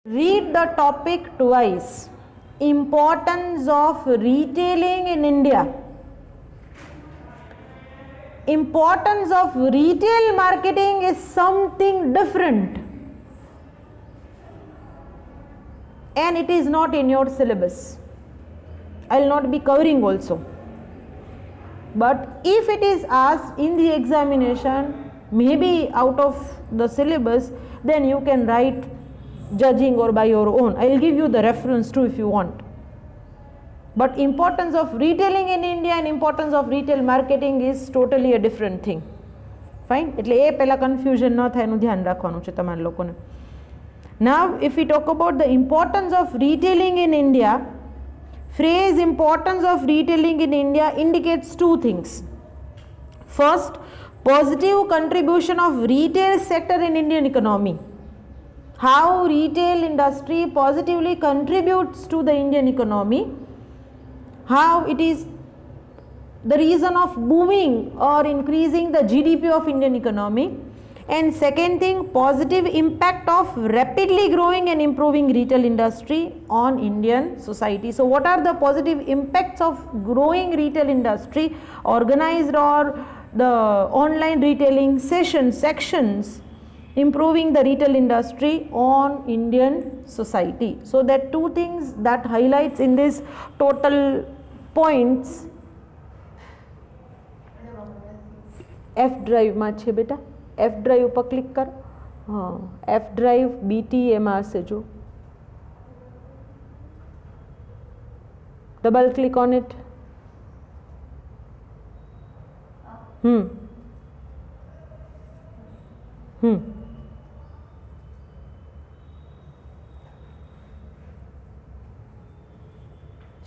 Read the topic twice. Importance of retailing in India. Importance of retail marketing is something different, and it is not in your syllabus. I will not be covering also. But if it is asked in the examination, maybe out of the syllabus, then you can write judging or by your own. I will give you the reference too if you want. But importance of retailing in India and importance of retail marketing is totally a different thing. Fine? એટલે એ પહેલા confusion ન થાય એનું ધ્યાન રાખવાનું છે તમારા લોકોને. Now if we talk about the importance of retailing in India, phrase importance of retailing in India indicates two things. First, positive contribution of retail sector in Indian economy. How retail industry positively contributes to the Indian economy, how it is the reason of booming or increasing the GDP of Indian economy, and second thing, positive impact of rapidly growing and improving retail industry on Indian society. So what are the positive impacts of growing retail industry, organized or the online retailing sections improving the retail industry on Indian society? So that two things that highlights in this total points. F drive માં છે બેટા, F drive ઉપર click કરો. હા, F drive BT એમાં હશે જો. Double click on it.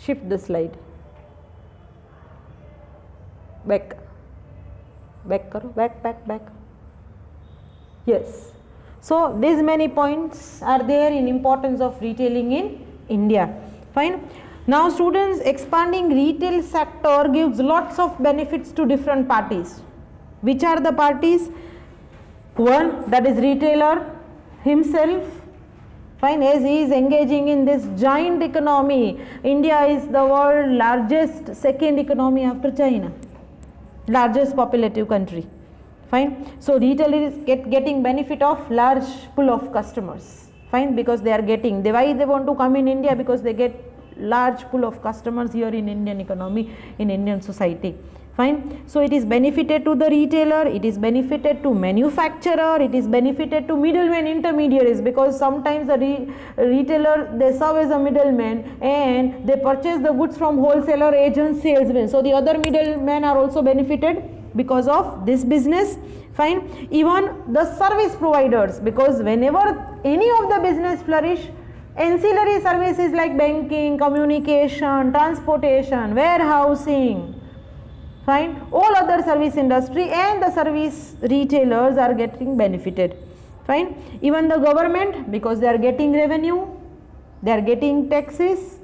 Shift the slide. Back karo, back. Yes. So these many points are there in importance of retailing in India. Fine. Now students, expanding retail sector gives lots of benefits to different parties. Which are the parties? One, that is retailer himself. Fine, as he is engaging in this giant economy. India is the world's largest second economy after China, largest populative country. Fine, so retail is getting benefit of large pool of customers. Fine, because they are getting, why they want to come in India? Because they get large pool of customers here in Indian economy, in Indian society. Fine, so it is benefited to the retailer, it is benefited to manufacturer, it is benefited to middlemen, intermediaries, because sometimes the retailer, they serve as a middleman and they purchase the goods from wholesaler, agents, salesmen. So the other middlemen are also benefited because of this business. Fine, even the service providers, because whenever any of the business flourish, ancillary services like banking, communication, transportation, warehousing, fine, all other service industry and the service retailers are getting benefited. Fine, even the government, because they are getting revenue, they are getting taxes,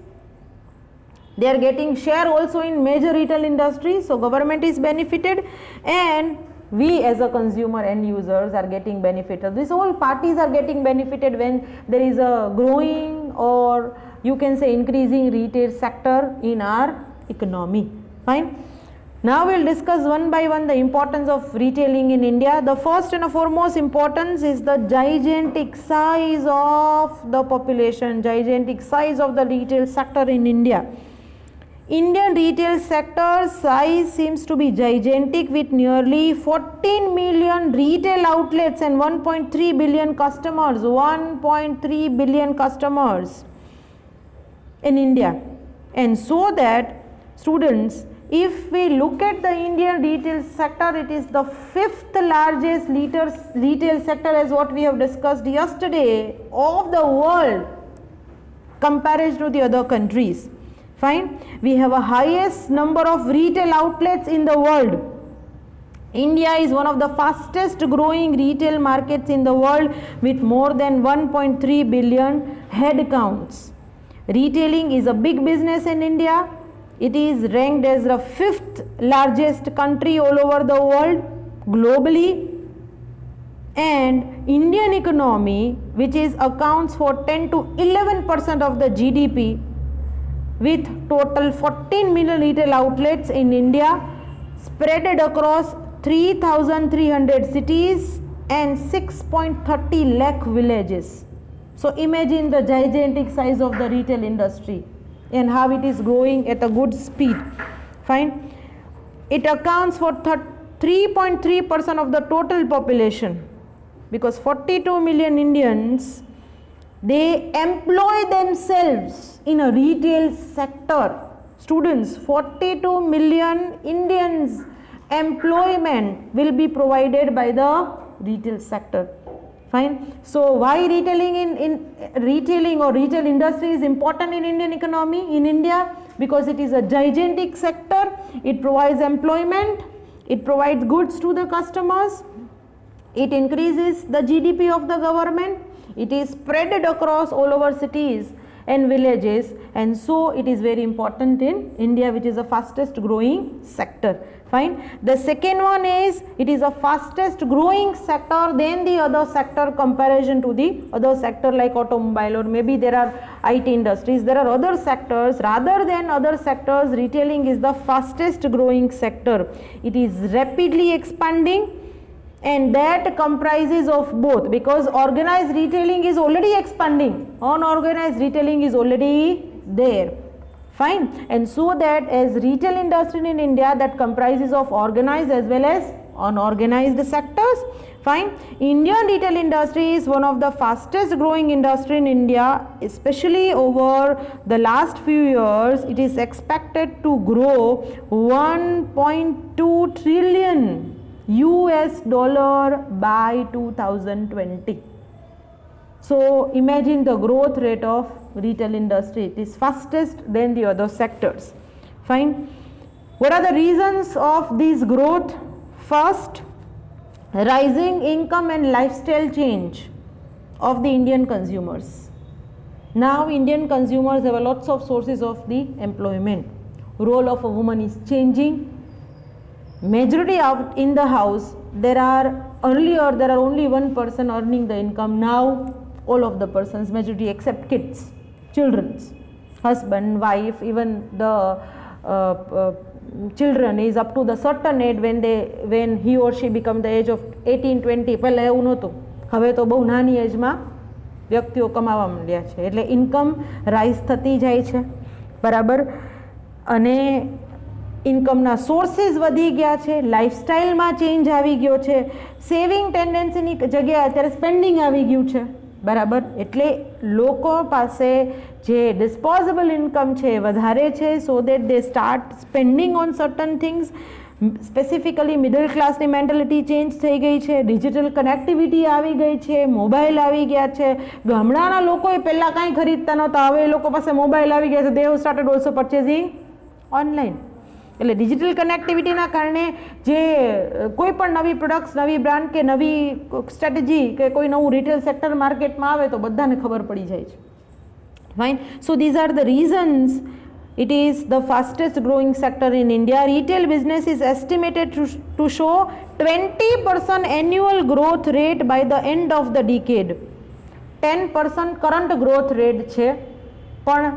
they are getting share also in major retail industries, so government is benefited, and we as a consumer and users are getting benefited. These all parties are getting benefited when there is a growing, or you can say increasing retail sector in our economy. Fine. Now we will discuss one by one the importance of retailing in India. The first and foremost importance is the gigantic size of the population, gigantic size of the retail sector in India. Indian retail sector size seems to be gigantic, with nearly 14 million retail outlets and 1.3 billion customers, 1.3 billion customers in India. And so that students, if we look at the Indian retail sector, it is the fifth largest retail sector, as what we have discussed yesterday, of the world compared to the other countries. Fine, we have a highest number of retail outlets in the world. India is one of the fastest growing retail markets in the world, with more than 1.3 billion head counts. Retailing is a big business in India. It is ranked as the fifth largest country all over the world globally, and Indian economy, which is accounts for 10 to 11% of the GDP, with total 14 million retail outlets in India spread across 3,300 cities and 6.30 lakh villages. So imagine the gigantic size of the retail industry and how it is growing at a good speed. Fine. It accounts for 3.3% of the total population, because 42 million Indians, they employ themselves in a retail sector. Students, 42 million Indians employment will be provided by the retail sector. Fine. So why retailing retailing or retail industry is important in Indian economy in India? Because it is a gigantic sector. It provides employment. It provides goods to the customers. It increases the GDP of the government. It is spread across all over cities and villages, and so it is very important in India, which is the fastest growing sector. Fine. The second one is, it is a fastest growing sector than the other sector comparison to the other sector like automobile, or maybe there are IT industries. There are other sectors. Rather than other sectors, retailing is the fastest growing sector. It is rapidly expanding, and that comprises of both, because organized retailing is already expanding, unorganized retailing is already there. Fine. And so that as retail industry in India, that comprises of organized as well as unorganized sectors. Fine. Indian retail industry is one of the fastest growing industry in India, especially over the last few years. It is expected to grow 1.2 trillion US dollar by 2020. So imagine the growth rate of retail industry. It is fastest than the other sectors. Fine. What are the reasons of this growth? First, rising income and lifestyle change of the Indian consumers. Now Indian consumers have lots of sources of the employment. Role of a woman is changing. Majority out in the house, earlier there are only one person earning the income. Now all of the persons, majority except kids, children's, husband, wife, even the children is up to the certain age when he or she become the age of 18-20. પહેલા એવું નહોતું, હવે તો બહુ નાની એજમાં વ્યક્તિઓ કમાવા માંડ્યા છે, એટલે ઇન્કમ રાઇઝ થતી જાય છે, બરાબર. અને ઇન્કમના સોર્સિસ વધી ગયા છે, લાઇફસ્ટાઇલમાં ચેન્જ આવી ગયો છે, સેવિંગ ટેન્ડન્સીની જગ્યાએ અત્યારે સ્પેન્ડિંગ આવી ગયું છે, બરાબર. એટલે લોકો પાસે જે ડિસ્પોઝેબલ ઇન્કમ છે એ વધારે છે, so that they start spending on certain things. Specifically middle ક્લાસની મેન્ટાલિટી ચેન્જ થઈ ગઈ છે, ડિજિટલ કનેક્ટિવિટી આવી ગઈ છે, મોબાઈલ આવી ગયા છે. ગામડાના લોકોએ પહેલાં કાંઈ ખરીદતા નહોતા, હવે એ લોકો પાસે મોબાઈલ આવી ગયા છે. They have started also purchasing online. એટલે ડિજિટલ કનેક્ટિવિટીના કારણે જે કોઈ પણ નવી પ્રોડક્ટ્સ, નવી બ્રાન્ડ કે નવી સ્ટ્રેટેજી કે કોઈ નવું રિટેલ સેક્ટર માર્કેટમાં આવે તો બધાને ખબર પડી જાય છે. Fine. So these are the reasons. It is the fastest growing sector in India. Retail business is estimated to show 20% annual growth rate by the end of the decade. 10% current growth rate છે, પણ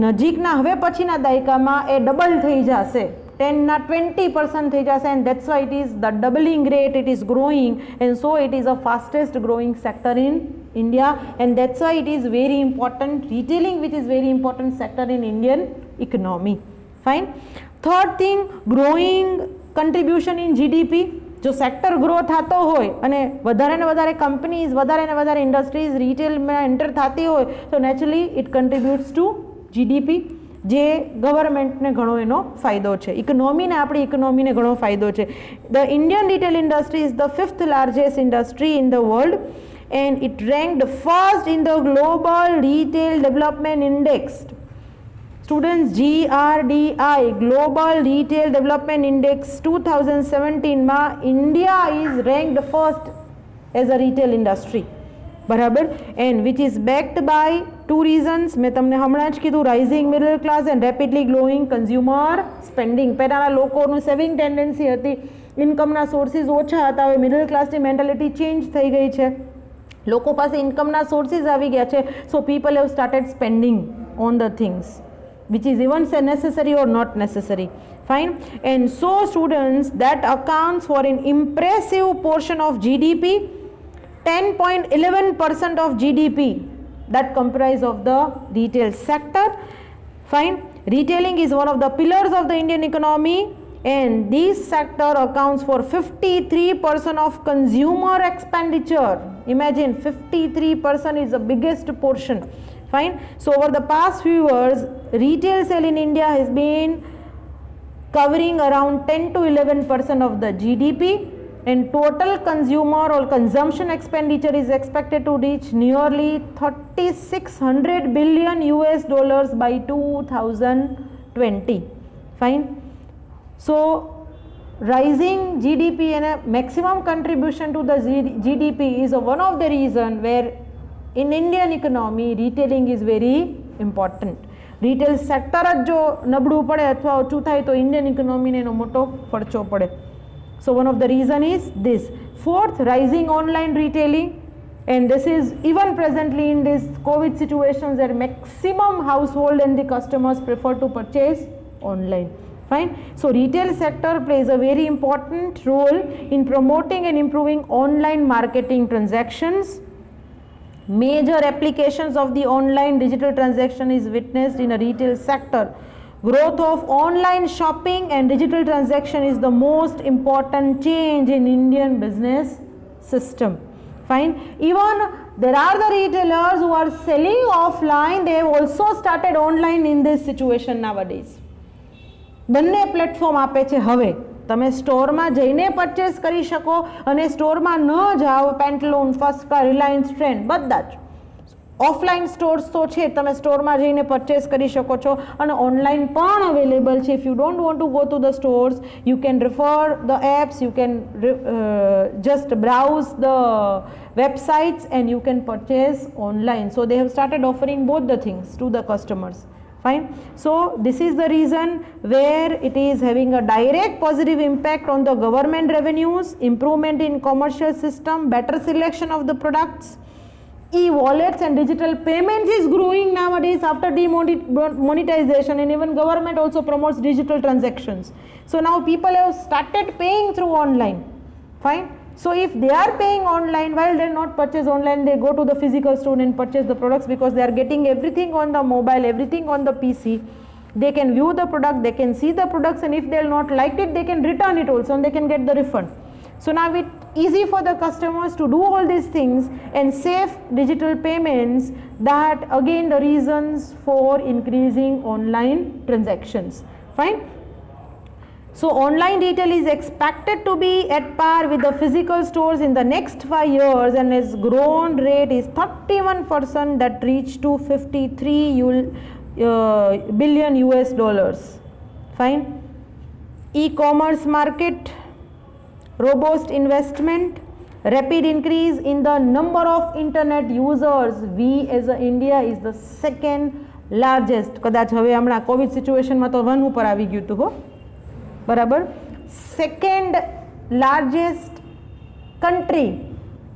નજીકના હવે પછીના દાયકામાં એ double થઈ જશે, 10 ના 20% થઈ જશે, and that's why it is the doubling rate, it is growing, and so it is the fastest growing sector in India, and that's why it is very important, retailing which is very important sector in Indian economy. Fine. Third thing, growing contribution in GDP. જો sector grow થતો હોય અને વધારે ને વધારે companies, વધારે ને વધારે ઇન્ડસ્ટ્રીઝ રિટેલમાં એન્ટર થતી હોય તો નેચરલી ઇટ કન્ટ્રીબ્યુટ્સ ટુ જીડીપી, જે ગવર્મેન્ટને ઘણો એનો ફાયદો છે, ઇકોનોમીને, આપણી ઇકોનોમીને ઘણો ફાયદો છે. The Indian retail industry is the 5th largest industry in the world, and it ranked first in the global retail development index. Students, GRDI, Global Retail Development Index 2017 માં India is ranked first as a retail industry, બરાબર. and which is backed by two reasons. મેં તમને હમણાં જ કીધું, rising middle class and rapidly growing consumer spending. પહેલાંના લોકોનું saving tendency હતી, ઇન્કમના સોર્સિસ ઓછા હતા, હવે મિડલ ક્લાસની મેન્ટાલિટી ચેન્જ થઈ ગઈ છે, લોકો પાસે ઇન્કમના સોર્સિસ આવી ગયા છે. So people have started spending on the things which is even say necessary or not necessary. Fine. And so students, that accounts for an impressive portion of GDP, 10.11% of GDP that comprise of the retail sector. Fine. Retailing is one of the pillars of the Indian economy, and this sector accounts for 53% of consumer expenditure. Imagine 53% is the biggest portion. Fine. So over the past few years, retail sale in India has been covering around 10 to 11% of the GDP, and total consumer or consumption expenditure is expected to reach nearly 3,600 billion US dollars by 2020. Fine. So rising GDP and a maximum contribution to the GDP is one of the reason where in Indian economy retailing is very important. Retail sector જ જો નબળું પડે અથવા ઓછું થાય તો Indian ઇકોનોમીને એનો મોટો ફડચો પડે. So one of the reason is this. Fourth, rising online retailing, and this is even presently in this COVID situations that maximum household and the customers prefer to purchase online. Fine. So retail sector plays a very important role in promoting and improving online marketing transactions. Major applications of the online digital transaction is witnessed in a retail sector. Growth of online shopping and digital transaction is the most important change in Indian business system. Fine. Even there are the retailers who are selling offline, they have also started online in this situation nowadays. બંને platform આપે છે. હવે તમે સ્ટોરમાં જઈને purchase કરી શકો અને સ્ટોરમાં ન જાઓ, પેન્ટલૂન, ફર્સ્ટ ક્રાય, રિલાયન્સ ટ્રેન્ડ બધા જ ઓફલાઈન સ્ટોર્સ તો છે, તમે સ્ટોરમાં જઈને પરચેસ કરી શકો છો અને ઓનલાઈન પણ અવેલેબલ છે. If you don't want to go to the stores, you can refer the apps, you can just browse the websites and you can purchase online. So they have started offering both the things to the customers. Fine. So this is the reason where it is having a direct positive impact on the government revenues, improvement in commercial system, better selection of the products. E-wallets and digital payments is growing nowadays after demonetization, and even government also promotes digital transactions. So now people have started paying through online. Fine. So if they are paying online, while they not purchase online, they go to the physical store and purchase the products because they are getting everything on the mobile, everything on the PC. They can view the product, they can see the products, and if they are not liked it, they can return it also and they can get the refund. So now it's easy for the customers to do all these things and save digital payments. That again the reasons for increasing online transactions. Fine. So online retail is expected to be at par with the physical stores in the next 5 years, and its growth rate is 31% that reached to 53 billion US dollars. Fine. E-commerce market, robust investment, rapid increase in the number of internet users. We as a India is the second largest. કદાચ હવે હમણાં Covid સિચ્યુએશનમાં તો 1 ઉપર આવી ગયું હતું હો, બરાબર. Second largest country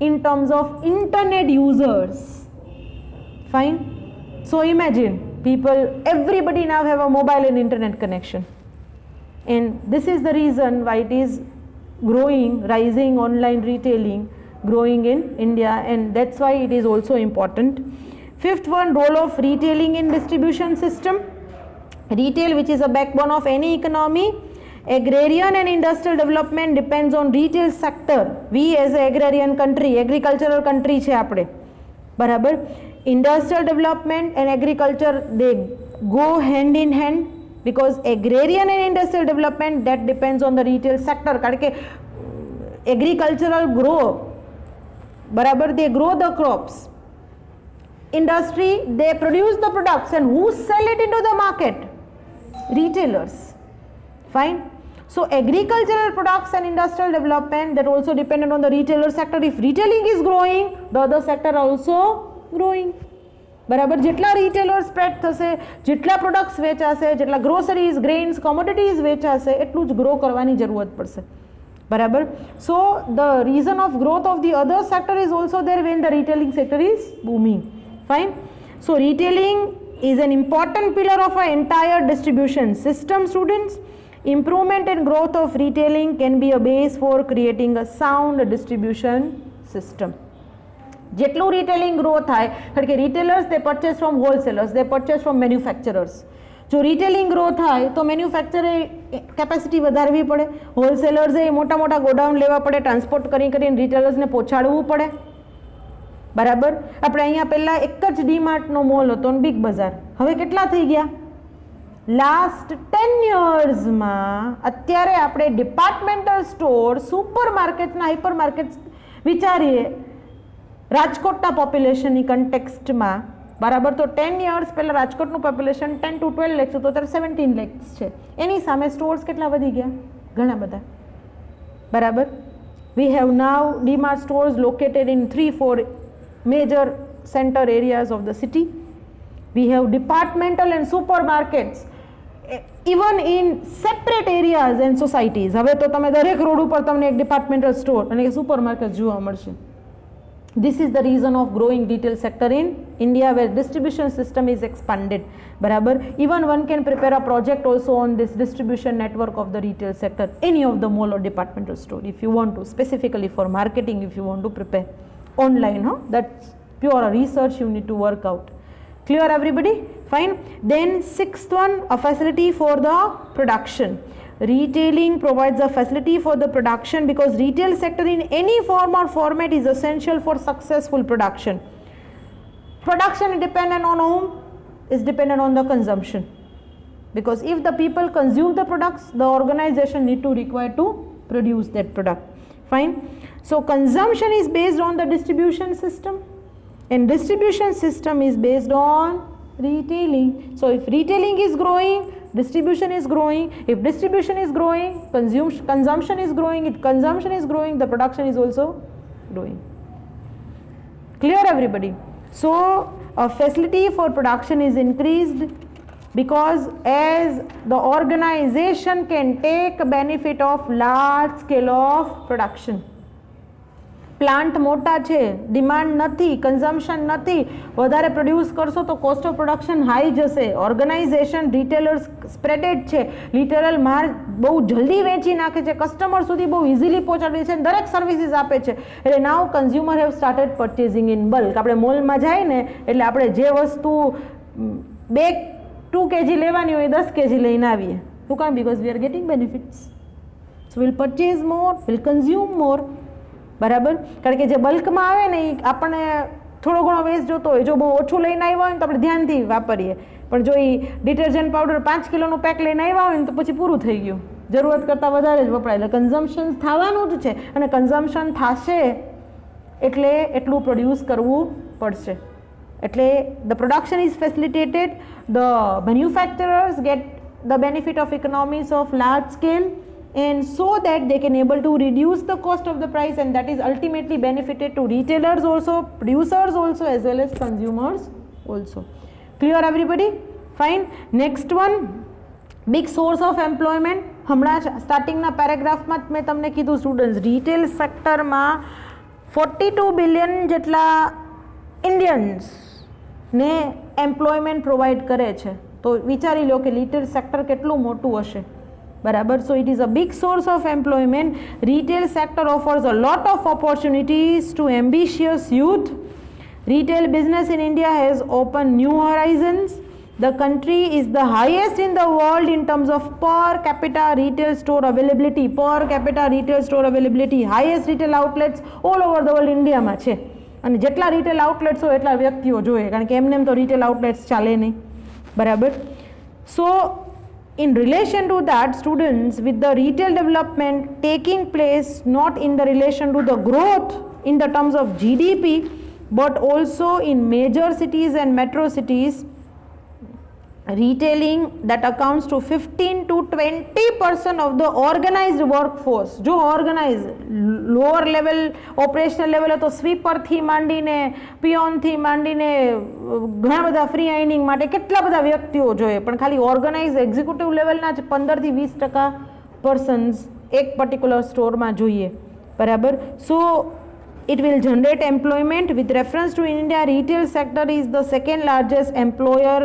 in terms of internet users. Fine. So imagine people, everybody now have a mobile and internet connection, and this is the reason why it is growing, rising online retailing growing in India, and that's why it is also important. Fifth one, role of retailing in distribution system. Retail, which is a backbone of any economy. Agrarian and industrial development depends on retail sector. We as a agrarian country, agricultural country છે આપણે, બરાબર. Industrial development and agriculture, they go hand in hand, because agrarian and industrial development that depends on the retail sector. કારણ કે agricultural grow, બરાબર, they grow the crops. Industry, they produce the products, and who sell it into the market? Retailers. Fine. So agricultural products and industrial development that also dependent on the retailer sector. If retailing is growing, the other sector also growing. બરાબર. જેટલા retailer spread થશે, જેટલા products વેચાશે, જેટલા groceries, grains, commodities વેચાશે, એટલું જ grow કરવાની જરૂરત પડશે. બરાબર. So the reason of growth of the other sector is also there when the retailing sector is booming. Fine. So retailing is an important pillar of our entire distribution system, students. Improvement and growth of retailing can be a base for creating a sound distribution system. જેટલું retailing grow થાય, કારણ કે retailers they purchase from wholesalers, they purchase from manufacturers. જો retailing grow થાય તો મેન્યુફેક્ચરે capacity વધારવી પડે, હોલસેલર્સે મોટા મોટા ગોડાઉન લેવા પડે, ટ્રાન્સપોર્ટ કરીને રિટેલર્સને પહોંચાડવું પડે. બરાબર. આપણે અહીંયા પહેલાં એક જ ડીમાર્ટનો મોલ હતો ને બિગ બજાર, હવે કેટલા થઈ ગયા? લાસ્ટ 10 yearsમાં અત્યારે આપણે ડિપાર્ટમેન્ટલ સ્ટોર, સુપર માર્કેટના, હાઇપર માર્કેટ વિચારીએ રાજકોટના પોપ્યુલેશનની કન્ટેક્સ્ટમાં. બરાબર. તો 10 years પહેલાં રાજકોટનું પોપ્યુલેશન 10 to 12 lakhs હતું, અત્યારે 17 lakhs છે. એની સામે સ્ટોર્સ કેટલા વધી ગયા? ઘણા બધા. બરાબર. We have now DMart stores located in 3-4 major center areas of the city. We have departmental and supermarkets even in separate areas and societies. હવે તો તમે દરેક રોડ ઉપર તમને એક ડિપાર્ટમેન્ટલ સ્ટોર અને એક સુપરમાર્કેટ જોવા મળશે. This is the reason of growing retail sector in India, where distribution system is expanded. બરાબર. Even one can prepare a project also on this distribution network of the retail sector, any of the mall or departmental store, if you want to, specifically for marketing, if you want to prepare online, huh? That's pure research you need to work out. Clear everybody? Fine. Then sixth one, a facility for the production. Retailing provides a facility for the production because retail sector in any form or format is essential for successful production. Production is dependent on whom? Is dependent on the consumption. Because if the people consume the products, the organization need to require to produce that product. Fine. So consumption is based on the distribution system and distribution system is based on retailing. So if retailing is growing, distribution is growing. If distribution is growing, consumption is growing. If consumption is growing, the production is also growing. Clear everybody? So a facility for production is increased because as the organization can take benefit of large scale of production. Plant મોટા છે, demand નથી, consumption નથી, વધારે produce કરશો તો cost of production high જશે. Organisation, retailers spreaded છે, retailer માલ બહુ જલ્દી વેચી નાખે છે, કસ્ટમર સુધી બહુ ઇઝીલી પહોંચાડે છે, દરેક સર્વિસીસ આપે છે. એટલે now consumer have started purchasing in bulk. આપણે મોલમાં જાય ને એટલે આપણે જે વસ્તુ 2 kg લેવાની હોય 10 kg લઈને આવીએ. શું કામ? Because we are getting benefits. So will purchase more, will consume more. બરાબર. કારણ કે જે બલ્કમાં આવે ને એ આપણને થોડો ઘણો વેસ્ટ જોતો હોય, જો બહુ ઓછું લઈને આવ્યા હોય ને તો આપણે ધ્યાનથી વાપરીએ, પણ જો એ ડિટર્જન્ટ પાવડર 5 કિલોનું પેક લઈને આવ્યા હોય ને તો પછી પૂરું થઈ ગયું, જરૂરત કરતાં વધારે જ વપરાય. એટલે કન્ઝમ્પશન થવાનું જ છે અને કન્ઝમ્પશન થશે એટલે એટલું પ્રોડ્યુસ કરવું પડશે. એટલે the production is ફેસિલિટેટેડ, the manufacturers get the benefit of economies of large scale and so that they can able to reduce the cost of the price and that is ultimately benefited to retailers also, producers also as well as consumers also. Clear everybody? Fine. Next one, big source of employment. હમણાં સ્ટાર્ટિંગના પેરેગ્રાફમાં મેં તમને કીધું students, retail સેક્ટરમાં 42 billion જેટલા ઇન્ડિયન્સને employment provide કરે છે. તો વિચારી લો કે રિટેલ સેક્ટર કેટલું મોટું હશે. બરાબર. So it is a big source of employment. Retail sector offers a lot of opportunities to ambitious youth. Retail business in India has opened new horizons. The country is the highest in the world in terms of per capita retail store availability. Per capita retail store availability, highest retail outlets all over the world India માં છે. અને જેટલા retail outlets હોય એટલા વ્યક્તિઓ જોઈએ, કારણ કે એમને તો રિટેલ આઉટલેટ્સ ચાલે નહીં. બરાબર. So in relation to that, students, with the retail development taking place not in the relation to the growth in the terms of GDP but also in major cities and metro cities, retailing that accounts to 15 to 20% of the organized workforce. જો organise lower level operational લેવલે તો સ્વીપરથી માંડીને પિયોનથી માંડીને ઘણા બધા free આઇનિંગ માટે કેટલા બધા વ્યક્તિઓ જોઈએ, પણ ખાલી ઓર્ગેનાઇઝ એક્ઝિક્યુટિવ લેવલના જ 15 થી 20% પર્સન્સ એક પર્ટિક્યુલર સ્ટોરમાં જોઈએ, બરાબર. સો it will generate employment. With reference to India, retail sector is the second largest employer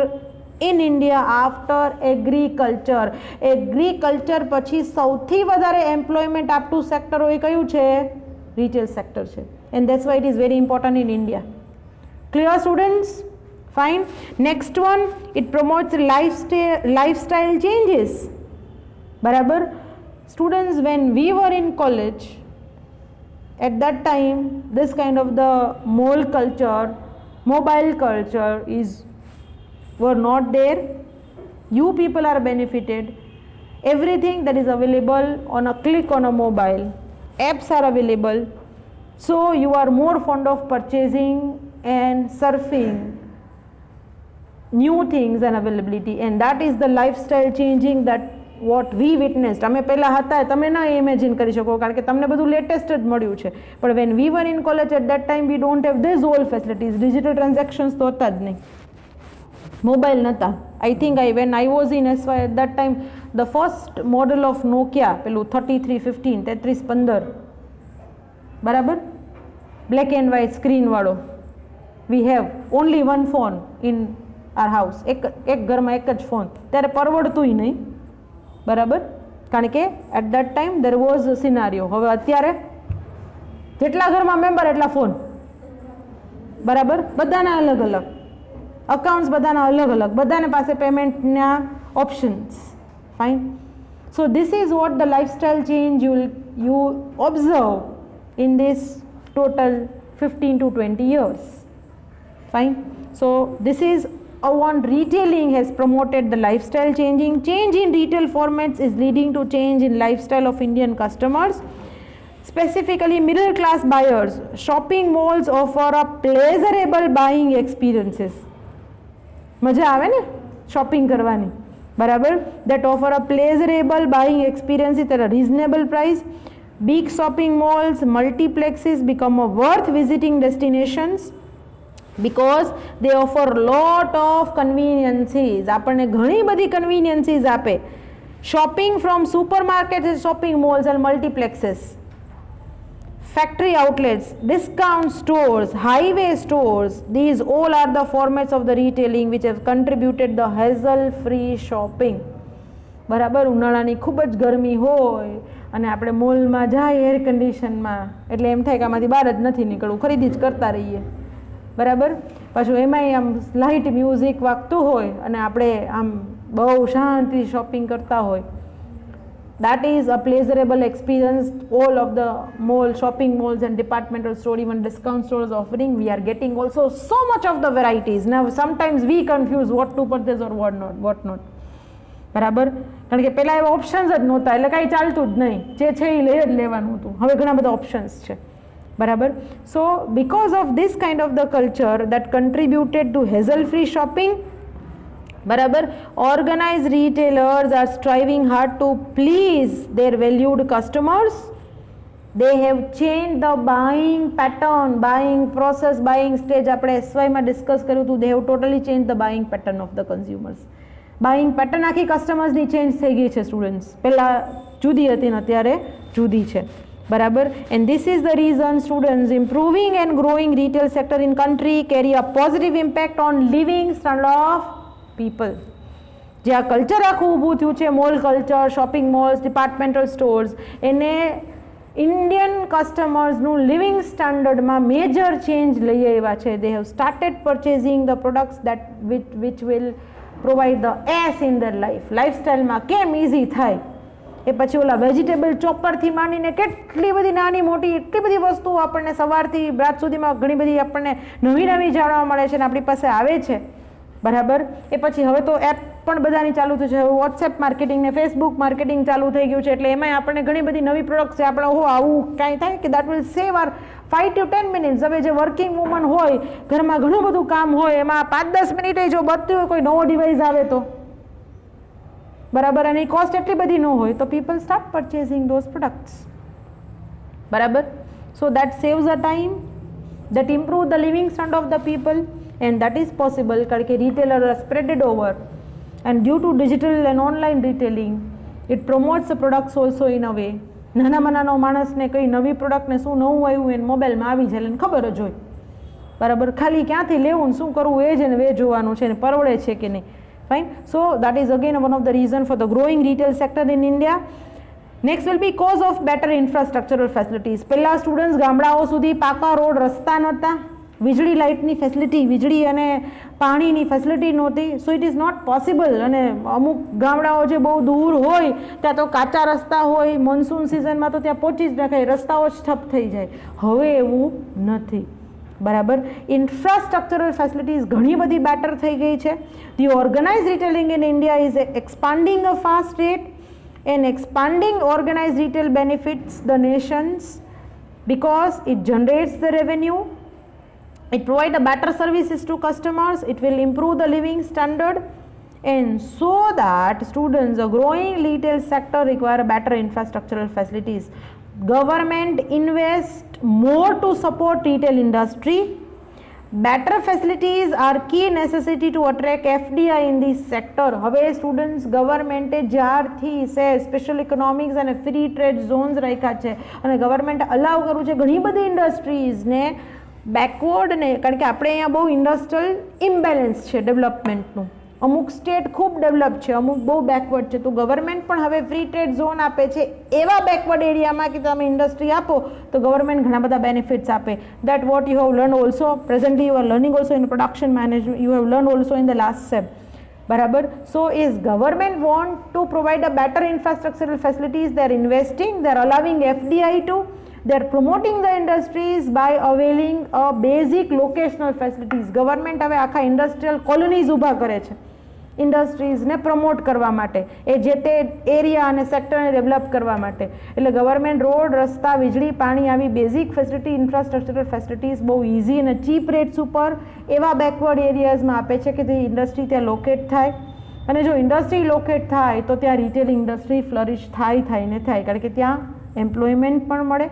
in India after agriculture. Agriculture પછી સૌથી વધારે એમ્પ્લોયમેન્ટ આપતું સેક્ટર હોય કયું છે? રિટેલ સેક્ટર છે. And that's why it is very important in India. Clear students? Fine. Next one, it promotes lifestyle changes. બરાબર. Students, when we were in college, at that time this kind of the mall culture, mobile culture were not there. You people are benefited. Everything that is available on a click on a mobile, apps are available, so you are more fond of purchasing and surfing new things and availability, and that is the lifestyle changing that what we witnessed. અમે પહેલા હતા, તમે ના imagine કરી શકો કારણ કે તમને બધું લેટેસ્ટ જ મળ્યું છે. પણ when we were in college at that time we don't have these all facilities. Digital transactions તો હતા જ નહીં, મોબાઈલ નહોતા. I think when I was in SY at that time, the first model of Nokia, પેલું 3315, 3315, બરાબર, black and white screen વાળો, we have only one phone in our house. એક ઘરમાં એક જ ફોન. ત્યારે પરવડતુંય નહીં, બરાબર, કારણ કે at that time there was a scenario. હવે અત્યારે જેટલા ઘરમાં મેમ્બર એટલા ફોન, બરાબર, બધાના અલગ અલગ અકાઉન્ટ્સ, બધાના અલગ અલગ, બધાને પાસે પેમેન્ટના options. Fine. So this is what the lifestyle change you observe in this total 15 to 20 years. Fine. So this is on retailing has promoted the lifestyle changing. Change in retail formats is leading to change in lifestyle of Indian customers, specifically middle class buyers. Shopping malls offer a pleasurable buying experiences. મજા આવે ને shopping કરવાની, બરાબર. That offer a pleasurable buying experiences at a reasonable price. Big shopping malls, multiplexes become a worth visiting destinations because they offer lot of conveniences. આપણને ઘણી બધી conveniences આપે. Shopping from supermarkets and shopping malls and multiplexes, factory outlets, discount stores, highway stores, these all are the formats of the retailing which have contributed the hassle free shopping. બરાબર. ઉનાળાની ખૂબ જ ગરમી હોય અને આપણે મોલમાં જાય એર કન્ડિશનમાં, એટલે એમ થાય કે આમાંથી બહાર જ નથી નીકળવું, ખરીદી જ કરતા રહીએ, બરાબર. પાછું એમાંય આમ લાઇટ મ્યુઝિક વાગતું હોય અને આપણે આમ બહુ શાંતિથી શોપિંગ કરતા હોય. That is a pleasurable experience. All of the mall, shopping malls and departmental store, even discount stores offering, we are getting also so much of the varieties. Now sometimes we confuse what to purchase or what not. બરાબર. કારણ કે પહેલાં એવા options જ નહોતા, એટલે કાંઈ ચાલતું જ નહીં, જે છે એ લઈ જ લેવાનું હતું. હવે ઘણા બધા ઓપ્શન્સ છે, બરાબર. So because of this kind of the culture that contributed to hassle free shopping, બરાબર, organize retailers are striving hard to please their valued customers. they have changed the buying pattern, buying process, buying stage. આપણે એસવાયમાં discuss કર્યું હતું. they have totally changed the buying pattern of the consumers. Buying pattern આખી કસ્ટમર્સની change થઈ ગઈ છે students. પહેલાં જુદી હતી ને અત્યારે જુદી છે, બરાબર. And this is the reason students improving and growing retail sector in country carry a positive impact on living standard of people. જે આ કલ્ચર આખું ઊભું થયું છે, mall culture, shopping malls, departmental stores, એને ઇન્ડિયન કસ્ટમર્સનું લિવિંગ સ્ટાન્ડર્ડમાં major change લઈ આવ્યા છે. They have started purchasing the products that which will provide the ease in their life. લાઈફસ્ટાઈલમાં કેમ ઇઝી થાય એ પછી ઓલા વેજીટેબલ ચોપરથી માંડીને કેટલી બધી નાની મોટી એટલી બધી વસ્તુઓ આપણને સવારથી રાત સુધીમાં ઘણી બધી આપણને નવી નવી જાણવા મળે છે ને આપણી પાસે આવે છે, બરાબર. એ પછી હવે તો એપ પણ બધાની ચાલુ થઈ છે. હવે વોટ્સએપ માર્કેટિંગ ને ફેસબુક માર્કેટિંગ ચાલુ થઈ ગયું છે, એટલે એમાંય આપણને ઘણી બધી નવી પ્રોડક્ટ્સ છે. આપણે આવું કાંઈ થાય કે that will save our 5 to 10 minutes. હવે જે વર્કિંગ વુમન હોય, ઘરમાં ઘણું બધું કામ હોય, એમાં 5-10 મિનિટે જો બચતું હોય, કોઈ નવો ડિવાઇસ આવે તો, બરાબર, અને કોસ્ટ એટલી બધી ન હોય, તો people start purchasing those products, બરાબર. So that saves a time, that improve the living standard of the people, and that is possible કારણ કે retailer are spreaded over. And due to digital and online retailing, it promotes the products also in a way નાનામાં નાનો માણસને કંઈ નવી પ્રોડક્ટને શું નવું આવ્યું એને મોબાઈલમાં આવી જાય એને ખબર જ હોય, બરાબર. ખાલી ક્યાંથી લેવું ને શું કરવું એ જ એને વે જોવાનું છે, ને પરવડે છે કે નહીં. Fine. So that is again one of the reason for the growing retail sector in India. Next will be cause of better infrastructural facilities. પહેલાં સ્ટુડન્ટ્સ ગામડાઓ સુધી પાકા રોડ રસ્તા નહોતા, વીજળી લાઇટની ફેસિલિટી, વીજળી અને પાણીની ફેસિલિટી નહોતી. So it is not possible. અને અમુક ગામડાઓ જે બહુ દૂર હોય ત્યાં તો કાચા રસ્તા હોય, મોન્સૂન સિઝનમાં તો ત્યાં પહોંચી જ ન થાય, રસ્તાઓ જ ઠપ થઈ જાય. હવે એવું નથી, બરાબર. ઇન્ફ્રાસ્ટ્રક્ચરલ ફેસિલિટીઝ ઘણી બધી બેટર થઈ ગઈ છે. The organize retailing in India is expanding a fast rate, and expanding organized retail benefits the nations because it generates the revenue, it provides a better services to customers, it will improve the living standard, and so that students, a growing retail sector require better infrastructural facilities. Government invest more to support retail industry. Better facilities are key necessity to attract FDI in this sector. હવે students ગવર્મેન્ટે જ્યારથી છે special economics અને free trade zones રાખ્યા છે અને ગવર્મેન્ટે અલાઉ કરવું છે ઘણી બધી ઇન્ડસ્ટ્રીઝને બેકવર્ડ ને, કારણ કે આપણે અહીંયા બહુ ઇન્ડસ્ટ્રીયલ ઇમ્બેલેન્સ છે ડેવલપમેન્ટનું. અમુક સ્ટેટ ખૂબ ડેવલપ છે, અમુક બહુ બેકવર્ડ છે. તો ગવર્મેન્ટ પણ હવે ફ્રી ટ્રેડ ઝોન આપે છે એવા બેકવર્ડ એરિયામાં કે તમે ઇન્ડસ્ટ્રી આપો તો ગવર્મેન્ટ ઘણા બધા બેનિફિટ્સ આપે. That what you have learn also presently, you are learning also in production management, you have learn also in the last sem, બરાબર. So is government want to provide a better infrastructural facilities, they are investing, they are allowing FDI too, they are promoting the industries by availing a basic locational facilities. Government હવે આખા industrial colonies ઊભા કરે છે ઇન્ડસ્ટ્રીઝને promote કરવા માટે, એ જે તે area અને સેક્ટરને ડેવલપ કરવા માટે. એટલે ગવર્મેન્ટ રોડ, રસ્તા, વીજળી, પાણી આવી બેઝિક ફેસિલિટી, ઇન્ફ્રાસ્ટ્રક્ચરલ ફેસિલિટીઝ બહુ ઇઝી અને ચીપ રેટ્સ ઉપર એવા બેકવર્ડ એરિયાઝમાં આપે છે કે તે ઇન્ડસ્ટ્રી ત્યાં લોકેટ થાય. અને જો ઇન્ડસ્ટ્રી લોકેટ થાય તો ત્યાં રિટેલ ઇન્ડસ્ટ્રી ફ્લરિશ થાય ને થાય, કારણ કે ત્યાં એમ્પ્લોયમેન્ટ પણ મળે,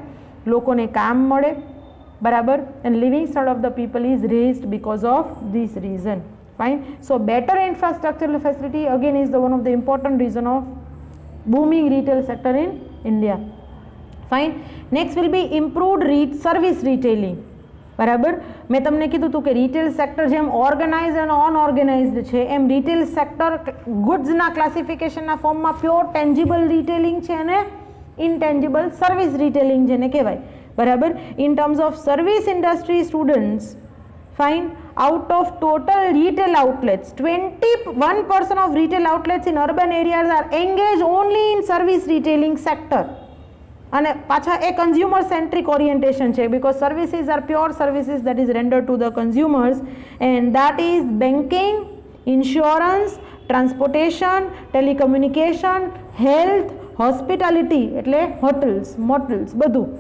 લોકોને કામ મળે, બરાબર. And living standard of the people is raised because of this reason. Fine. So better infrastructural facility again is the one of the important reason of booming retail sector in India. Fine. Next will be improved service retailing. બરાબર. મેં તમને કીધું હતું કે retail sector જેમ organise અને અનઓર્ગેનાઇઝડ છે એમ retail sector ગુડ્સના ક્લાસિફિકેશનના ફોર્મમાં પ્યોર ટેન્જિબલ રિટેલિંગ છે અને ઇનટેન્જિબલ સર્વિસ રિટેલિંગ જેને કહેવાય, બરાબર. In terms of service industry students, fine, out of total retail outlets, 21% of retail outlets in urban areas are engaged only in service retailing sector. અને પાછા એ consumer centric orientation છે, because services are pure services that is rendered to the consumers, and that is banking, insurance, transportation, telecommunication, health, hospitality એટલે hotels, મોટલ્સ, બધું,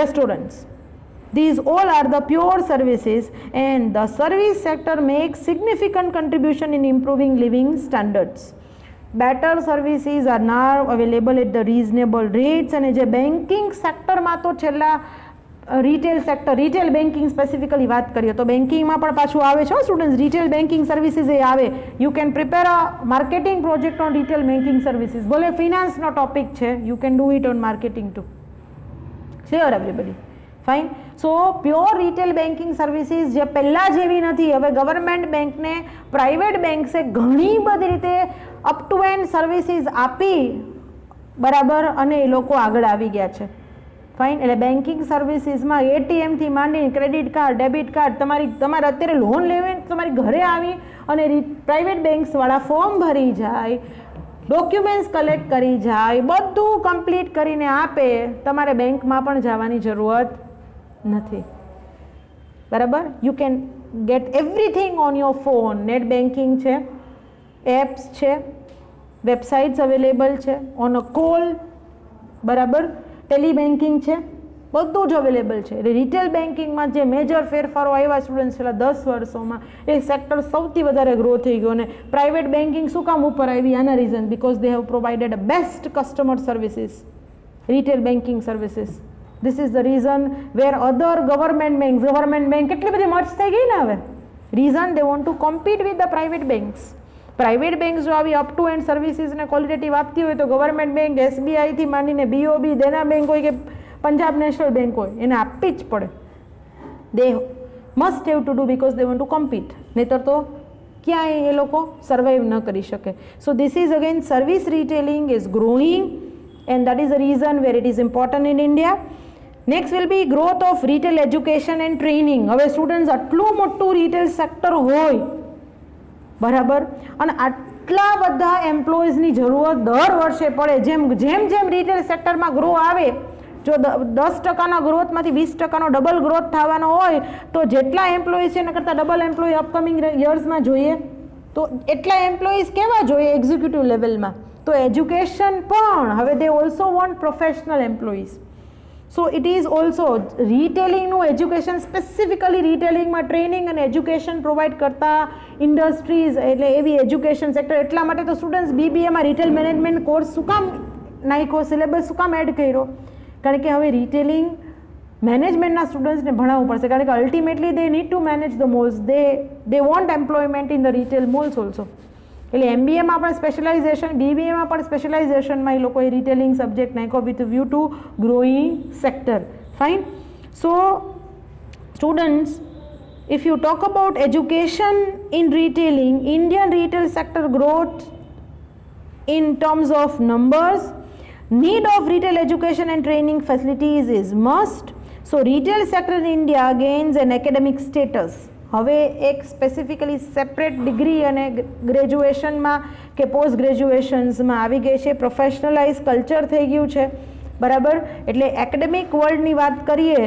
restaurants. These all are the pure services, and the service sector makes significant contribution in improving living standards. Better services are now available at the reasonable rates. અને જે banking સેક્ટરમાં તો છેલ્લા retail sector, retail banking specifically વાત કરીએ તો બેન્કિંગમાં પણ પાછું આવે છે સ્ટુડન્ટ્સ, રિટેલ બેન્કિંગ સર્વિસીસ એ આવે. You can prepare a marketing project on retail banking services. ભલે ફિનાન્સનો ટોપિક છે, you can do it on marketing too. Clear everybody? Fine. So pure retail banking services જે પહેલાં જેવી નથી, હવે ગવર્મેન્ટ બેંકને પ્રાઇવેટ બેંક્સે ઘણી બધી રીતે અપ ટુ એન્ડ સર્વિસીસ આપી, બરાબર, અને એ લોકો આગળ આવી ગયા છે. ફાઇન. એટલે બેન્કિંગ સર્વિસીસમાં એટીએમથી માંડીને ક્રેડિટ કાર્ડ, ડેબિટ કાર્ડ, તમારે અત્યારે લોન લેવી તમારી ઘરે આવી અને પ્રાઇવેટ બેંક્સવાળા ફોર્મ ભરી જાય, ડોક્યુમેન્ટ્સ કલેક્ટ કરી જાય, બધું કમ્પ્લીટ કરીને આપે, તમારે બેંકમાં પણ જવાની જરૂરત નથી, બરાબર. You can get everything on your phone. Net banking છે, એપ્સ છે, વેબસાઇટ્સ અવેલેબલ છે, ઓન અ કોલ, બરાબર, ટેલી બેન્કિંગ છે, બધું જ અવેલેબલ છે. એટલે રિટેલ બેન્કિંગમાં જે મેજર ફેરફારો આવ્યા સ્ટુડન્ટ છેલ્લા 10 વર્ષોમાં, એ સેક્ટર સૌથી વધારે ગ્રો થઈ ગયો. અને પ્રાઇવેટ બેન્કિંગ શું કામ ઉપર આવી? આના reason, because they have provided a best customer services, retail banking services. This is the reason where other government bank કેટલી બધી મર્જ થઈ ગઈ ને હવે. Reason they want to compete with the private banks. Private bank જો આવી up to and સર્વિસીસને qualitative આપતી હોય તો ગવર્મેન્ટ બેંક એસબીઆઈથી માંડીને બીઓબી, દેના બેંક હોય કે પંજાબ નેશનલ બેંક હોય એને આપવી જ પડે. They must have to do because they want to compete, નહીતર તો ક્યાંય એ લોકો સર્વાઈવ ન કરી શકે. So this is again service retailing is growing and that is the reason where it is important in India. Next will be growth of retail education and training. હવે students આટલું મોટું રિટેલ સેક્ટર હોય બરાબર, અને આટલા બધા એમ્પ્લોઈઝની જરૂરત દર વર્ષે પડે, જેમ જેમ રિટેલ સેક્ટરમાં ગ્રો આવે, જો 10%ના ગ્રોથમાંથી 20%નો ડબલ ગ્રોથ થવાનો હોય તો જેટલા એમ્પ્લોઈઝ છે એના કરતાં ડબલ એમ્પ્લોય અપકમિંગ યર્સમાં જોઈએ, તો એટલા એમ્પ્લોઈઝ કેવા જોઈએ એક્ઝિક્યુટિવ લેવલમાં. તો એજ્યુકેશન પણ હવે they also want professional employees. So it is also રિટેલિંગનું એજ્યુકેશન, સ્પેસિફિકલી રિટેલિંગમાં ટ્રેનિંગ અને એજ્યુકેશન પ્રોવાઈડ કરતા ઇન્ડસ્ટ્રીઝ, એટલે એવી એજ્યુકેશન સેક્ટર. એટલા માટે તો સ્ટુડન્ટ્સ બીબીએમાં રિટેલ મેનેજમેન્ટ કોર્સ શું કામ નાખ્યો, સિલેબસ શું કામ એડ કર્યો? કારણ કે હવે રિટેલિંગ મેનેજમેન્ટના સ્ટુડન્ટ્સને ભણાવવું પડશે, કારણ કે ultimately they need to manage the malls, they want employment in the retail malls also. એટલે એમબીએમાં પણ સ્પેશિયલાઇઝેશન, બીબીએમાં પણ સ્પેશિયલાઇઝેશનમાં એ લોકોએ રિટેલિંગ સબ્જેક્ટ નાખ્યો with view to growing sector. Fine. So students, if you talk about education in retailing, Indian retail sector growth in terms of numbers, need of retail education and training facilities is must. So retail sector in India gains an academic status. હવે એક specifically separate degree અને ગ્રેજ્યુએશનમાં કે post ગ્રેજ્યુએશન્સમાં આવી ગઈ છે, પ્રોફેશનલાઇઝ culture થઈ ગયું છે બરાબર. એટલે એકેડેમિક વર્લ્ડની વાત કરીએ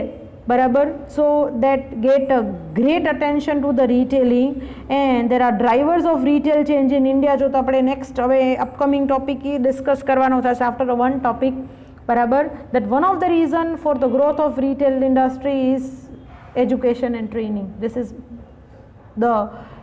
બરાબર, so that get a great attention to the retailing and there are drivers of retail change in India. જો તો આપણે નેક્સ્ટ હવે અપકમિંગ ટોપિક ડિસ્કસ કરવાનો થશે આફ્ટર વન ટોપિક બરાબર. That one of the reason for the growth of retail industry is education and training. This is the,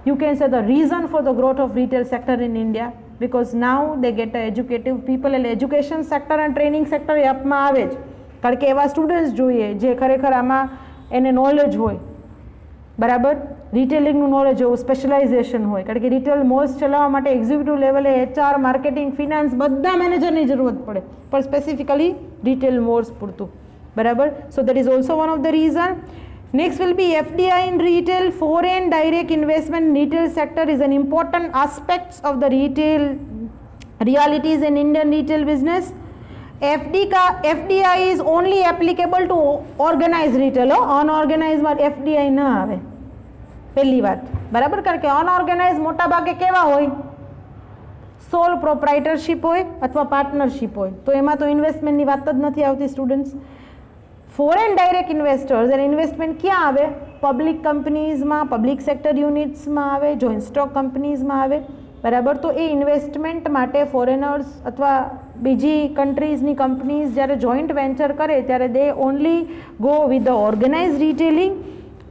you can say, the reason for the growth of retail sector in India, because now they get educative people. એટલે education sector અને training sector એ અપમાં આવે જ, કારણ કે એવા students જોઈએ જે ખરેખર આમાં એને નોલેજ હોય બરાબર, રિટેલિંગનું નોલેજ હોય, સ્પેશિયલાઇઝેશન હોય. કારણ કે રિટેલ મોલ્સ ચલાવવા માટે એક્ઝિક્યુટિવ લેવલે HR, માર્કેટિંગ, ફિનાન્સ બધા મેનેજરની જરૂરત પડે, પણ સ્પેસિફિકલી રિટેલ મોલ્સ પૂરતું બરાબર. So that is also one of the reason. Next will be FDI in retail. Foreign direct investment in retail sector is an important aspects of the retail realities in Indian retail business. FDI is only applicable to organized retail. Unorganized માં FDI ના આવે, પહેલી વાત બરાબર. કારણ કે unorganised મોટા ભાગે કેવા હોય, સોલ પ્રોપ્રાઇટરશિપ હોય અથવા પાર્ટનરશિપ હોય, તો એમાં તો ઇન્વેસ્ટમેન્ટની વાત જ નથી આવતી સ્ટુડન્ટ્સ. ફોરેન ડાયરેક્ટ ઇન્વેસ્ટર્સ અને ઇન્વેસ્ટમેન્ટ ક્યાં આવે? પબ્લિક કંપનીઝમાં, પબ્લિક સેક્ટર યુનિટ્સમાં આવે, જોઈન્ટ સ્ટોક કંપનીઝમાં આવે બરાબર. તો એ ઇન્વેસ્ટમેન્ટ માટે ફોરેનર્સ અથવા બીજી કન્ટ્રીઝની કંપનીઝ જ્યારે જોઈન્ટ વેન્ચર કરે ત્યારે they only go with the organize retailing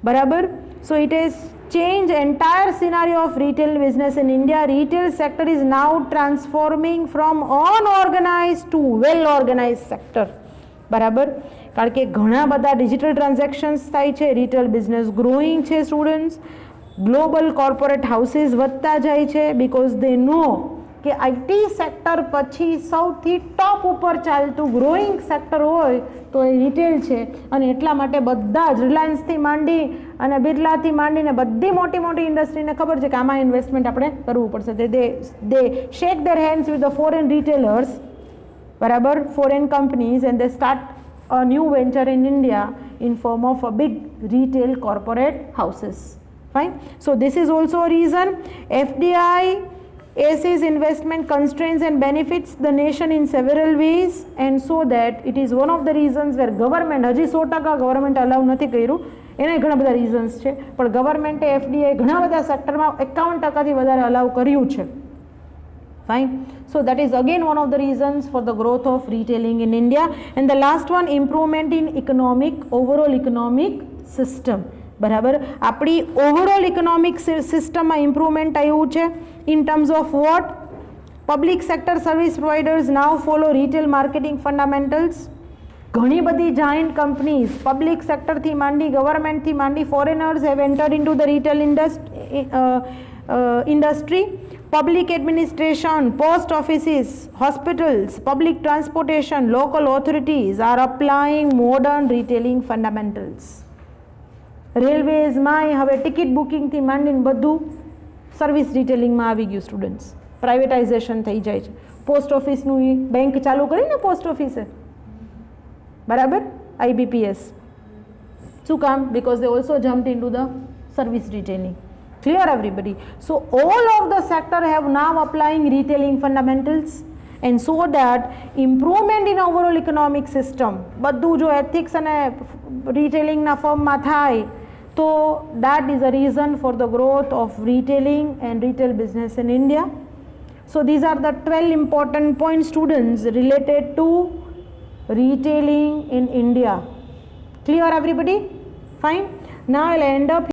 બરાબર. So it is change entire scenario of retail business in India. Retail sector is now transforming from unorganized to well organized sector બરાબર. કારણ કે ઘણા બધા digital transactions થાય છે, retail business growing છે students, global corporate houses વધતા જાય છે, બિકોઝ દે નો કે આઈટી સેક્ટર પછી સૌથી ટોપ ઉપર ચાલતું ગ્રોઈંગ સેક્ટર હોય તો એ રિટેલ છે. અને એટલા માટે બધા જ રિલાયન્સથી માંડી અને બિરલાથી માંડીને બધી મોટી મોટી ઇન્ડસ્ટ્રીને ખબર છે કે આમાં ઇન્વેસ્ટમેન્ટ આપણે કરવું પડશે. They shake their hands with the foreign retailers બરાબર, foreign companies, and they start a new venture in India in form of a big retail corporate houses. Fine. So this is also a reason. FDI AC's investment constraints and benefits the nation in several ways, and so that it is one of the reasons where government, હજી 100% government અલાઉ નથી કર્યું, એને ઘણા બધા reasons છે, પણ ગવર્મેન્ટે FDI ઘણા બધા સેક્ટરમાં 51%થી વધારે અલાઉ કર્યું છે. Fine. So that is again one of the reasons for the growth of retailing in India. And the last one, improvement in overall economic system બરાબર. આપણી ઓવરઓલ ઇકોનોમિક સિસ્ટમમાં ઇમ્પ્રુવમેન્ટ આવ્યું છે. In terms of what? Public sector service providers now follow retail marketing fundamentals. ઘણી બધી giant companies, public સેક્ટરથી માંડી, ગવર્મેન્ટથી માંડી, foreigners have entered in to the retail industry. public administration, post offices, hospitals, public transportation, local authorities are applying modern retailing fundamentals. Railways માં હવે ticket બુકિંગથી માંડીને બધું service રિટેલિંગમાં આવી ગયું સ્ટુડન્ટ્સ. પ્રાઇવેટાઇઝેશન થઈ જાય છે. પોસ્ટ ઓફિસનું બેંક ચાલુ કરીને પોસ્ટ ઓફિસે બરાબર IBPS. શું કામ? Because they also jumped into the service retailing. Clear everybody? So all of the sector have now applying retailing fundamentals, and so that improvement in overall economic system બધું જો ethics અને retailing ના ફોર્મમાં થાય તો that is a reason for the growth of retailing and retail business in India. So these are the 12 important points, students, related to retailing in India. Clear everybody? Fine. Now I'll end up